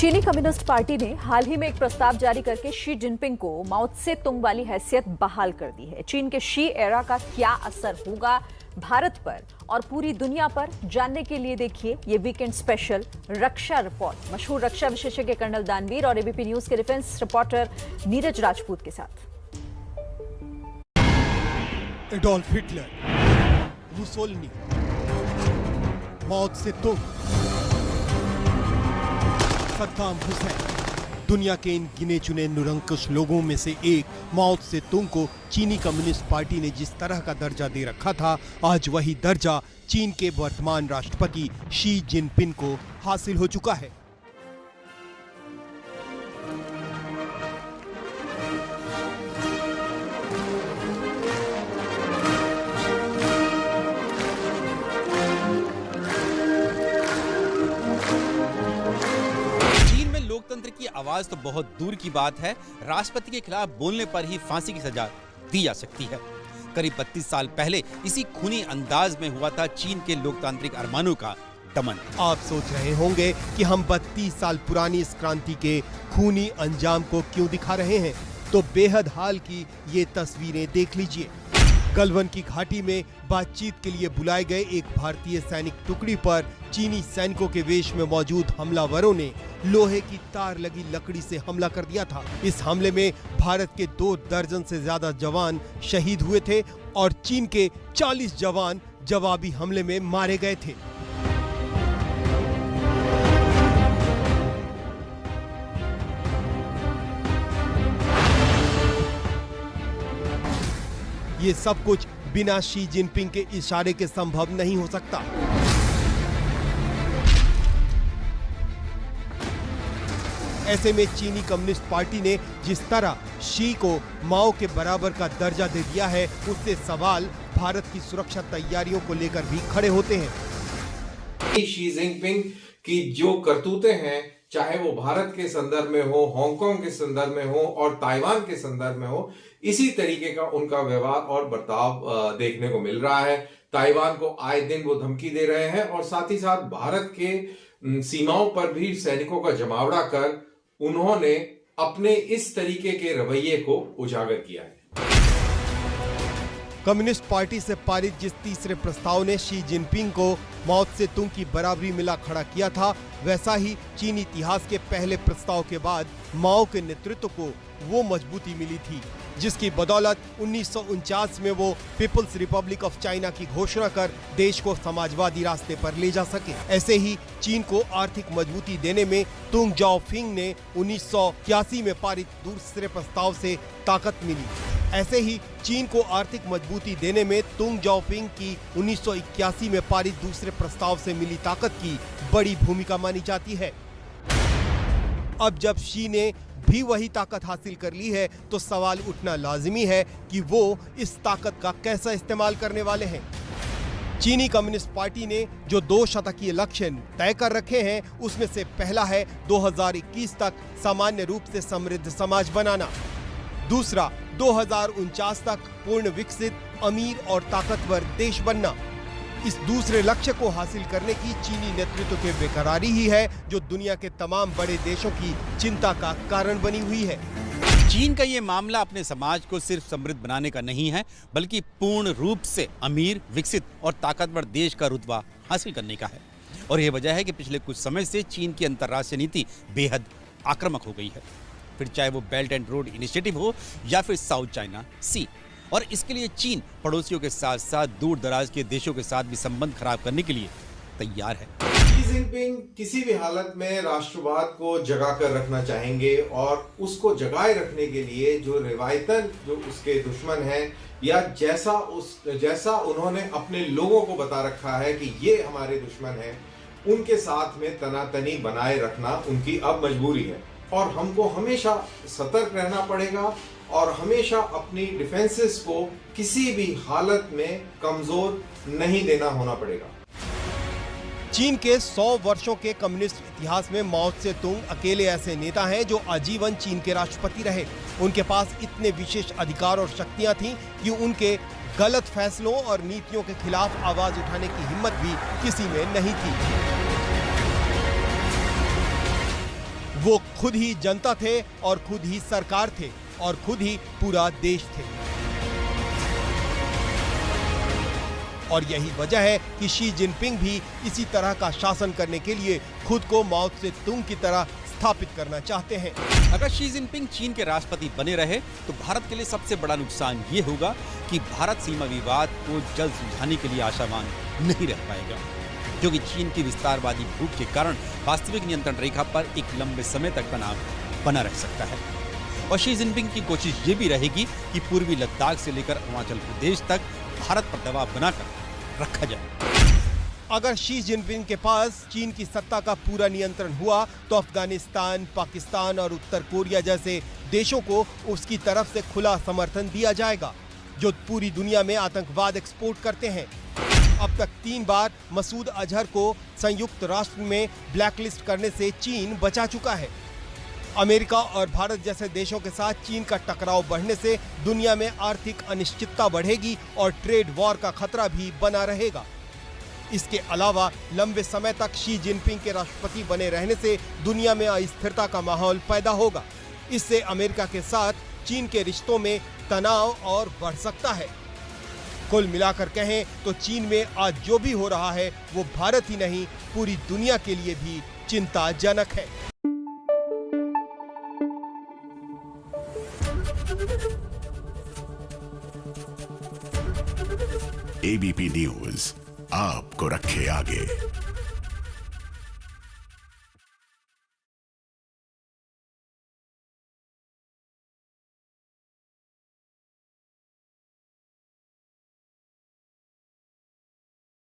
चीनी communist party ने हाल ही में एक प्रस्ताव जारी करके शी जिनपिंग को माओ त्से तुंग वाली हैसियत बहाल कर दी है। चीन के शी एरा का क्या असर होगा भारत पर और पूरी दुनिया पर, जानने के लिए देखिए ये वीकेंड स्पेशल रक्षा रिपोर्ट मशहूर रक्षा विशेषज्ञ कर्नल दानवीर और एबीपी न्यूज के डिफेंस रिपोर्टर नीरज राजपूत के साथ। एडोल्फ हिटलर, मुसोलिनी, माओ त्से तुंग, सद्दाम हुसैन, दुनिया के इन गिने चुने निरंकुश लोगों में से एक माओ त्से तुंग को चीनी कम्युनिस्ट पार्टी ने जिस तरह का दर्जा दे रखा था, आज वही दर्जा चीन के वर्तमान राष्ट्रपति शी जिनपिंग को हासिल हो चुका है। लोकतंत्र की आवाज तो बहुत दूर की बात है, राष्ट्रपति के खिलाफ बोलने पर ही फांसी की सजा दी जा सकती है। करीब 32 साल पहले इसी खूनी अंदाज में हुआ था चीन के लोकतांत्रिक अरमानों का दमन। आप सोच रहे होंगे कि हम 32 साल पुरानी इस क्रांति के खूनी अंजाम को क्यों दिखा रहे हैं, तो बेहद हाल की ये तस्वीरें देख लीजिए। गलवान की घाटी में बातचीत के लिए बुलाए गए एक भारतीय सैनिक टुकड़ी पर चीनी सैनिकों के वेश में मौजूद हमलावरों ने लोहे की तार लगी लकड़ी से हमला कर दिया था। इस हमले में भारत के 2 दर्जन से ज्यादा जवान शहीद हुए थे और चीन के 40 जवान जवाबी हमले में मारे गए थे। ये सब कुछ बिना शी जिनपिंग के इशारे के संभव नहीं हो सकता। ऐसे में चीनी कम्युनिस्ट पार्टी ने जिस तरह शी को माओ के बराबर का दर्जा दे दिया है, उससे सवाल भारत की सुरक्षा तैयारियों को लेकर भी खड़े होते हैं। शी जिनपिंग की जो करतूतें हैं, चाहे वो भारत के संदर्भ में हो, हांगकांग के संदर्भ में हो और ताइवान के संदर्भ में हो, इसी तरीके का उनका व्यवहार और बर्ताव देखने को मिल रहा है। ताइवान को आए दिन वो धमकी दे रहे हैं और साथ ही साथ भारत के सीमाओं पर भी सैनिकों का जमावड़ा कर उन्होंने अपने इस तरीके के रवैये को उजागर किया है। कम्युनिस्ट पार्टी से पारित जिस तीसरे प्रस्ताव ने शी जिनपिंग को माओ त्से तुंग की बराबरी मिला खड़ा किया था, वैसा ही चीनी इतिहास के पहले प्रस्ताव के बाद माओ के नेतृत्व को वो मजबूती मिली थी जिसकी बदौलत 1949 में वो पीपल्स रिपब्लिक ऑफ चाइना की घोषणा कर देश को समाजवादी रास्ते पर ले जा सके। ऐसे ही चीन को आर्थिक मजबूती देने में तुंग जाओफिंग ने 1981 में पारित दूसरे प्रस्ताव से ताकत मिली। ऐसे ही चीन को आर्थिक मजबूती देने में तुंग जाओफिंग की 1981 में पारित दूसरे प्रस्ताव से मिली ताकत की बड़ी भूमिका मानी जाती है। अब जब शी ने भी वही ताकत हासिल कर ली है, तो सवाल उठना लाजिमी है कि वो इस ताकत का कैसा इस्तेमाल करने वाले हैं। चीनी कम्युनिस्ट पार्टी ने जो 2 शतकीय लक्ष्य तय कर रखे हैं, उसमें से पहला है 2021 तक सामान्य रूप से समृद्ध समाज बनाना। दूसरा 2049 तक पूर्ण विकसित, अमीर और ताकतवर देश बनना। इस दूसरे लक्ष्य को हासिल करने की चीनी नेतृत्व की बेकरारी ही है जो दुनिया के तमाम बड़े देशों की चिंता का कारण बनी हुई है। चीन का ये मामला अपने समाज को सिर्फ समृद्ध बनाने का नहीं है, बल्कि पूर्ण रूप से अमीर, विकसित और ताकतवर देश का रुतबा हासिल करने का है। और यह वजह है कि पिछले कुछ समय से चीन की अंतर्राष्ट्रीय नीति बेहद आक्रामक हो गई है, फिर चाहे वो बेल्ट एंड रोड इनिशिएटिव हो या फिर साउथ चाइना सी। और इसके लिए चीन पड़ोसियों के साथ साथ दूर दराज के देशों के साथ भी संबंध खराब करने के लिए तैयार है। शी जिनपिंग किसी भी हालत में राष्ट्रवाद को जगा कर रखना चाहेंगे और उसको जगाए रखने के लिए जो रिवायतन जो उसके दुश्मन हैं या जैसा उन्होंने अपने लोगों को बता रखा है कि ये हमारे दुश्मन हैं, उनके साथ में तनातनी बनाए रखना उनकी अब मजबूरी है। और हमको हमेशा सतर्क रहना पड़ेगा और हमेशा अपनी डिफेंसेस को किसी भी हालत में कमजोर नहीं देना होना पड़ेगा। चीन के 100 वर्षों के कम्युनिस्ट इतिहास में माओ त्से तुंग अकेले ऐसे नेता हैं जो आजीवन चीन के राष्ट्रपति रहे। उनके पास इतने विशेष अधिकार और शक्तियां थीं कि उनके गलत फैसलों और नीतियों के खिलाफ आवाज उठाने की हिम्मत भी किसी में नहीं थी। वो खुद ही जनता थे और खुद ही सरकार थे और खुद ही पूरा देश थे। और यही वजह है कि शी जिनपिंग भी इसी तरह का शासन करने के लिए खुद को माओ से तुंग की तरह स्थापित करना चाहते हैं। अगर शी जिनपिंग चीन के राष्ट्रपति बने रहे तो भारत के लिए सबसे बड़ा नुकसान ये होगा कि भारत सीमा विवाद को जल्द सुलझाने के लिए आशावान नहीं रह पाएगा, क्योंकि चीन की विस्तारवादी भूख के कारण वास्तविक नियंत्रण रेखा पर एक लंबे समय तक तनाव बना रह सकता है। और शी जिनपिंग की कोशिश ये भी रहेगी कि पूर्वी लद्दाख से लेकर अरुणाचल प्रदेश तक भारत पर दबाव बनाकर रखा जाए। अगर शी जिनपिंग के पास चीन की सत्ता का पूरा नियंत्रण हुआ तो अफगानिस्तान, पाकिस्तान और उत्तर कोरिया जैसे देशों को उसकी तरफ से खुला समर्थन दिया जाएगा, जो पूरी दुनिया में आतंकवाद एक्सपोर्ट करते हैं। अब तक 3 बार मसूद अजहर को संयुक्त राष्ट्र में ब्लैकलिस्ट करने से चीन बचा चुका है। अमेरिका और भारत जैसे देशों के साथ चीन का टकराव बढ़ने से दुनिया में आर्थिक अनिश्चितता बढ़ेगी और ट्रेड वॉर का खतरा भी बना रहेगा। इसके अलावा लंबे समय तक शी जिनपिंग के राष्ट्रपति बने रहने से दुनिया में अस्थिरता का माहौल पैदा होगा। इससे अमेरिका के साथ चीन के रिश्तों में तनाव और बढ़ सकता है। कुल मिलाकर कहें तो चीन में आज जो भी हो रहा है वो भारत ही नहीं पूरी दुनिया के लिए भी चिंताजनक है। एबीपी न्यूज आपको रखे आगे।